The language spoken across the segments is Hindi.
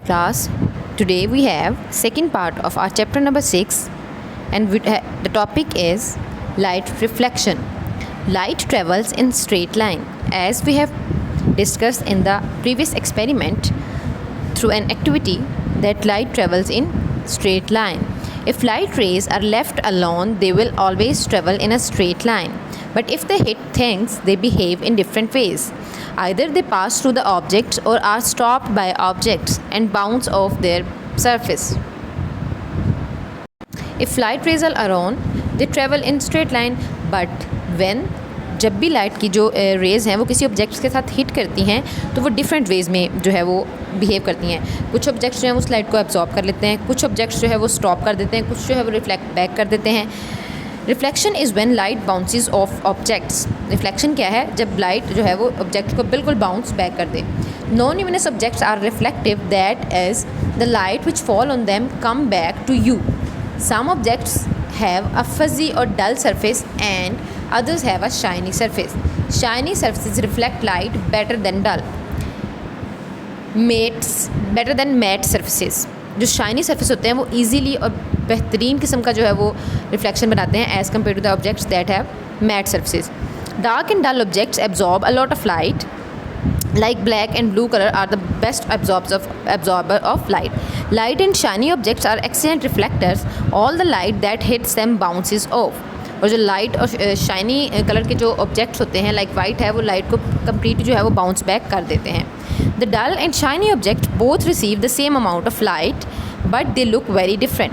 Class, today we have second part of our chapter number 6 and the topic is light reflection. Light travels in straight line as we have discussed in the previous experiment through an activity that light travels in straight line. If light rays are left alone, they will always travel in a straight line. But if they hit things, they behave in different ways. Either they pass through the objects or are stopped by objects and bounce off their surface. If light rays are around, they travel in straight line. But when जब भी लाइट की जो रेज़ हैं वो किसी ऑब्जेक्ट्स के साथ हिट करती हैं तो वो डिफरेंट वेज़ में जो है वो बिहेव करती हैं. कुछ ऑब्जेक्ट्स जो हैं उस लाइट को एब्जॉर्ब कर लेते हैं, कुछ ऑब्जेक्ट्स जो है वो स्टॉप कर देते हैं, कुछ जो है वो रिफ्लेक्ट बैक कर देते हैं. Reflection is when light bounces of objects. Reflection क्या है? जब लाइट जो है वो ऑब्जेक्ट को बिल्कुल बाउंस बैक कर दे. Non luminous objects are reflective, that is the light which fall on them come back to you. Some objects have a fuzzy or dull surface and others have a shiny surface. Shiny surfaces reflect light better than matte surfaces. जो शाइनी सर्फेस होते हैं वो ईजीली और बेहतरीन किस्म का जो है वो रिफ्लेक्शन बनाते हैं as compare to the objects that have matt surfaces. Dark and dull objects absorb a lot of light. Like black and blue color are the best absorber of light. Light and shiny objects are excellent reflectors. All the light that hits them bounces off. और जो लाइट और शाइनी कलर के जो ऑब्जेक्ट्स होते हैं लाइक वाइट है वो लाइट को कंप्लीट जो है वो बाउंस बैक कर देते हैं. The dull and shiny object both receive the same amount of light but they look very different.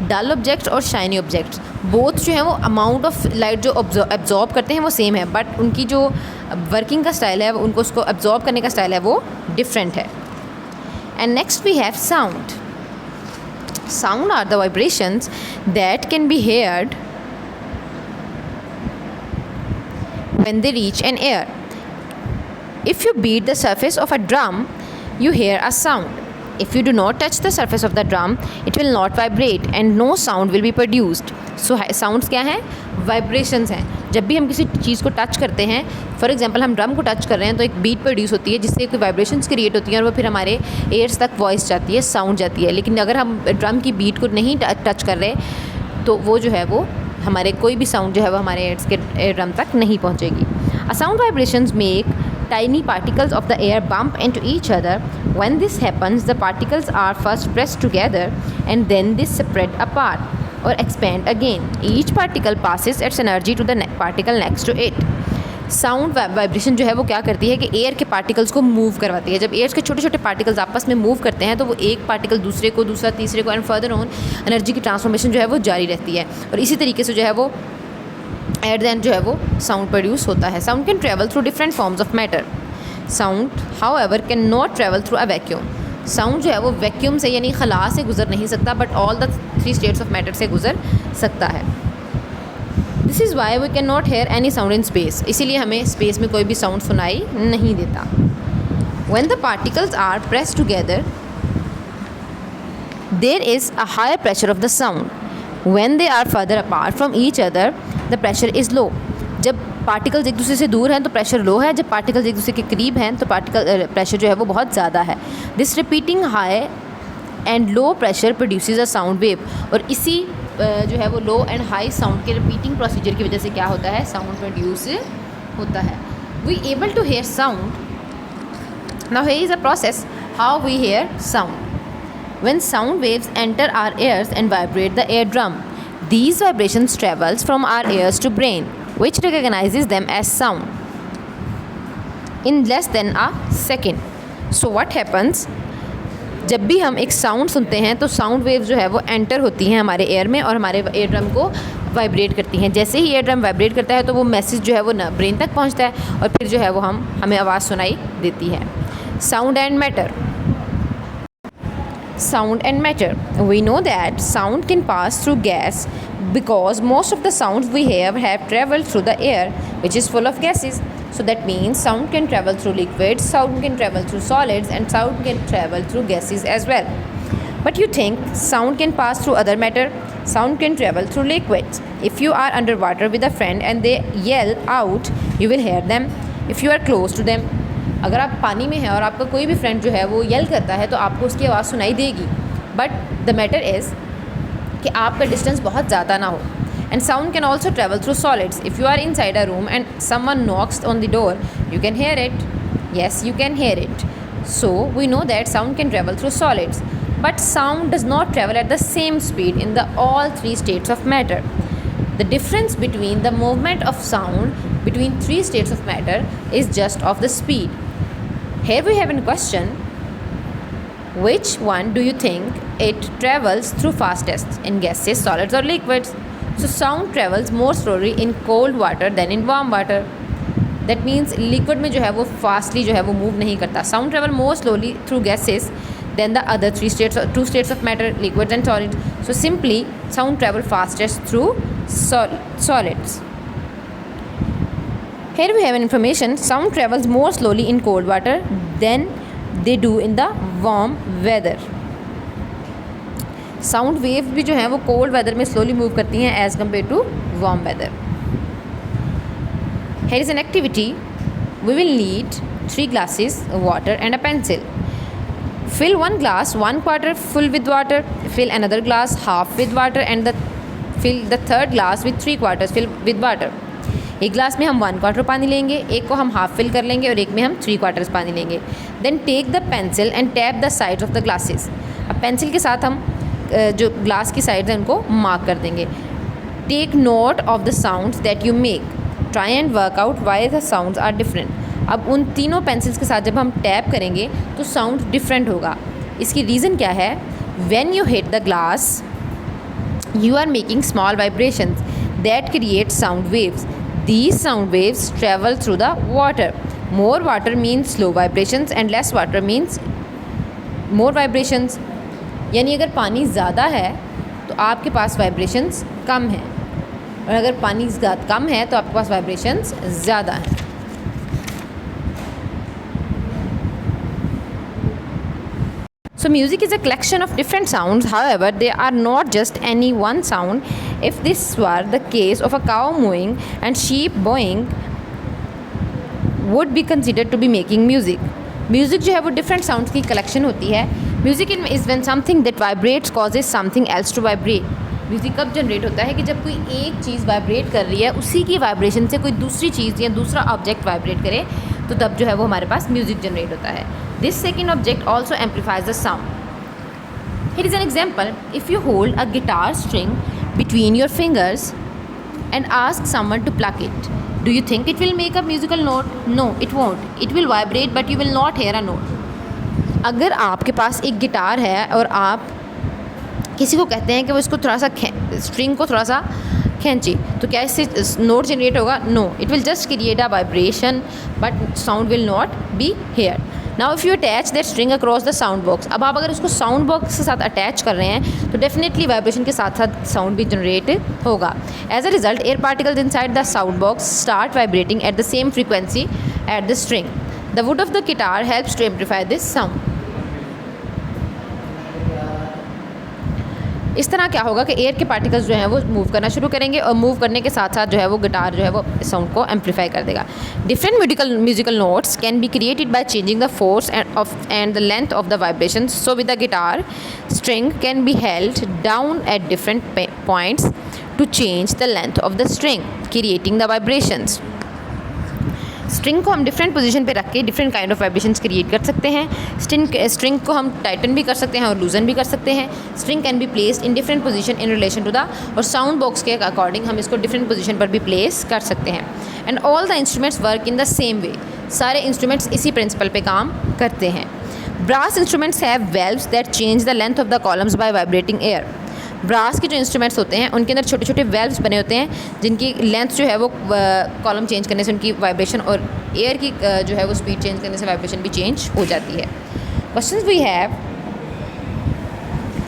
Dull objects और शाइनी ऑब्जेक्ट्स बोथ जो है वो अमाउंट ऑफ लाइट जो एब्जॉर्ब करते हैं वो सेम है बट उनकी जो वर्किंग का स्टाइल है उनको उसको एब्जॉर्ब करने का स्टाइल है वो डिफरेंट है. And next we have sound. Sound are the vibrations that can be heard when they reach an air. If you beat the surface of a drum, you hear a sound. If you do not touch the surface of the drum, it will not vibrate and no sound will be produced. So sounds क्या हैं? Vibrations हैं. जब भी हम किसी चीज़ को टच करते हैं, फॉर एग्जांपल हम ड्रम को टच कर रहे हैं तो एक बीट प्रोड्यूस होती है जिससे कोई वाइब्रेशंस क्रिएट होती हैं और वो फिर हमारे एयर्स तक वॉइस जाती है, साउंड जाती है. लेकिन अगर हम ड्रम की बीट को नहीं टच कर रहे तो वो जो है वो हमारे कोई भी साउंड जो है वो हमारे एयर्स के ड्रम तक नहीं पहुंचेगी. A sound vibrations make tiny particles of the air bump into each other. When this happens, the particles are first pressed together and then they spread apart or expand again. Each particle passes its energy to the particle next to it. Sound vibration जो है वो क्या करती है कि एयर के पार्टिकल्स को मूव करवाती है. जब एयर के छोटे छोटे पार्टिकल्स आपस में मूव करते हैं तो वो एक पार्टिकल दूसरे को, दूसरा तीसरे को, एंड फर्दर ऑन एनर्जी की ट्रांसफॉर्मेशन जो है वो जारी रहती है और इसी तरीके से जो है वो एट द एंड जो है वो साउंड प्रोड्यूस होता है. Sound can travel through different forms of matter. Sound however can not travel through a vacuum. Sound जो है वो वैक्यूम से यानी खला से गुजर नहीं सकता but all the 3 states of matter से गुजर सकता है. This is why we can not hear any sound in space. इसीलिए हमें स्पेस में कोई भी साउंड सुनाई नहीं देता. When the particles are press together there is a higher pressure of the sound. When they are further apart from each other the pressure is low. जब पार्टिकल्स एक दूसरे से दूर हैं तो प्रेशर लो है, जब पार्टिकल्स एक दूसरे के करीब हैं तो प्रेशर जो है वो बहुत ज़्यादा है. This repeating high and low pressure produces a sound wave. और इसी जो है वो लो एंड हाई साउंड के रिपीटिंग प्रोसीजर की वजह से क्या होता है, साउंड प्रोड्यूस होता है. We able to hear sound. Now here is a process how we hear sound. When sound waves enter our ears and vibrate the eardrum, these vibrations travels from our ears to brain, which recognizes them as sound in less than a second. So what happens? जब भी हम एक साउंड सुनते हैं तो साउंड वेव्स जो है वो एंटर होती हैं हमारे एयर में और हमारे एयर ड्रम को वाइब्रेट करती हैं. जैसे ही एयर ड्रम वाइब्रेट करता है तो वो मैसेज जो है वो ब्रेन तक पहुंचता है और फिर जो है वो हमें आवाज़ सुनाई देती है. Sound and matter. Sound and matter. We know that sound can pass through gas because most of the sounds we hear have traveled through the air, which is full of gases. So that means sound can travel through liquids, sound can travel through solids, and sound can travel through gases as well. But you think sound can pass through other matter? Sound can travel through liquids. If you are underwater with a friend and they yell out, you will hear them. If you are close to them, अगर आप पानी में हैं और आपका कोई भी फ्रेंड जो है वो येल करता है तो आपको उसकी आवाज़ सुनाई देगी, बट द मैटर इज़ कि आपका डिस्टेंस बहुत ज़्यादा ना हो. And sound can also travel through solids. If you are inside a room and someone knocks on the door, you can hear it. Yes, you can hear it. So we know that sound can travel through solids. But sound does not travel at the same speed in the all three states of matter. The difference between the movement of sound between three states of matter is just of the speed. Here we have a question. Which one do you think it travels through fastest, in gases, solids or liquids? So sound travels more slowly in cold water than in warm water. That means liquid में जो है वो fastly जो है वो move नहीं करता. Sound travel more slowly through gases than the other two states of matter, liquids and solids. So simply sound travel fastest through solids. Here we have an information. Sound travels more slowly in cold water than they do in the warm weather. Sound wave भी जो है वो कोल्ड वेदर में स्लोली मूव करती हैं as compare to warm weather. Here is an activity. We will need 3 glasses water and a pencil. Fill one glass 1/4 full with water. Fill another glass half with water and fill the third glass with 3/4 fill with water. एक ग्लास में हम 1/4 पानी लेंगे, एक को हम हाफ फिल कर लेंगे और एक में हम 3/4 पानी लेंगे. Then take the pencil and tap the sides of the glasses. अब पेंसिल के साथ हम जो ग्लास की साइड्स हैं उनको मार्क कर देंगे. Take note of the sounds that you make. Try and work out why the sounds are different. अब उन तीनों पेंसिल्स के साथ जब हम टैप करेंगे तो साउंड डिफरेंट होगा. इसकी रीज़न क्या है? When you hit the glass you are making small vibrations that create sound waves. These sound waves travel through the water. More water means slow vibrations and less water means more vibrations. यानी अगर पानी ज़्यादा है तो आपके पास वाइब्रेशंस कम हैं और अगर पानी कम है तो आपके पास वाइब्रेशंस ज़्यादा हैं. So music is a collection of different sounds. However, they are not just any one sound. If this were the case of a cow mooing and sheep bowing would be considered to be making music. Music जो है वो different sounds की collection होती है. Music is when something that vibrates causes something else to vibrate. Music कब जनरेट होता है कि जब कोई एक चीज़ वाइब्रेट कर रही है, उसी की वाइब्रेशन से कोई दूसरी चीज़ या दूसरा ऑब्जेक्ट वाइब्रेट करे तो तब जो है वो हमारे पास म्यूज़िक जनरेट होता है. This second object also amplifies the sound. Here is an example. If you hold a guitar string between your fingers and ask someone to pluck it, do you think it will make a musical note? No, it won't. It will vibrate but you will not hear a note. अगर आपके पास एक गिटार है और आप किसी को कहते हैं कि वो इसको थोड़ा सा स्ट्रिंग को थोड़ा सा खींचे तो क्या इससे नोट जनरेट होगा? No, it will just create a vibration but sound will not be hear. Now if you attach that string across the sound box. अब आप अगर इसको साउंड बॉक्स के साथ अटैच कर रहे हैं तो डेफिनेटली वाइब्रेशन के साथ साथ साउंड भी जनरेट होगा. As a result air particles inside the sound box start vibrating at the same frequency at the string. The wood of the guitar helps to amplify this sound. इस तरह क्या होगा कि एयर के पार्टिकल्स जो हैं वो मूव करना शुरू करेंगे और मूव करने के साथ साथ जो है वो गिटार जो है वो साउंड को एम्पलीफाई कर देगा. Different musical notes can be created by changing the force and the length of the vibration. So with the guitar string can be held down at different points to change the length of the string creating the vibrations. String को हम डिफरेंट पोजीशन पे रख के different kind of vibrations create कर सकते हैं. स्ट्रिंग को हम टाइटन भी कर सकते हैं और लूजन भी कर सकते हैं. String can be placed in different position in relation to the, और साउंड बॉक्स के अकॉर्डिंग हम इसको डिफरेंट पोजीशन पर भी प्लेस कर सकते हैं. And all the instruments work in the same way. सारे इंस्ट्रूमेंट्स इसी प्रिंसिपल पे काम करते हैं. Brass instruments have valves that change the length of the columns by vibrating air. Brass के जो इंस्ट्रूमेंट्स होते हैं उनके अंदर छोटे छोटे वेल्व्स बने होते हैं जिनकी लेंथ जो है वो कॉलम चेंज करने से उनकी वाइब्रेशन और एयर की जो है वो स्पीड चेंज करने से वाइब्रेशन भी चेंज हो जाती है. Questions we have.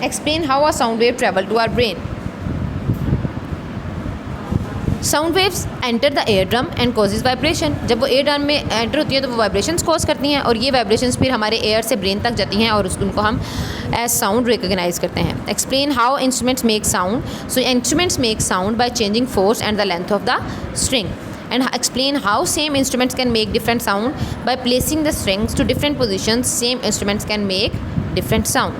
Explain how a sound wave travel to our brain. Sound waves enter the air drum and causes vibration. जब वो एयर ड्रम में एंटर होती है तो वो वाइब्रेशंस कॉज करती हैं और ये वाइब्रेशंस फिर हमारे एयर से ब्रेन तक जाती हैं और उनको हम एज साउंड रिकॉग्नाइज करते हैं. Explain how instruments make sound. So instruments make sound by changing force and the length of the string. and explain how same instruments can make different sound. By placing the strings to different positions, same instruments can make different sound.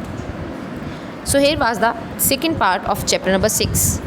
So here was the second part of chapter number 6.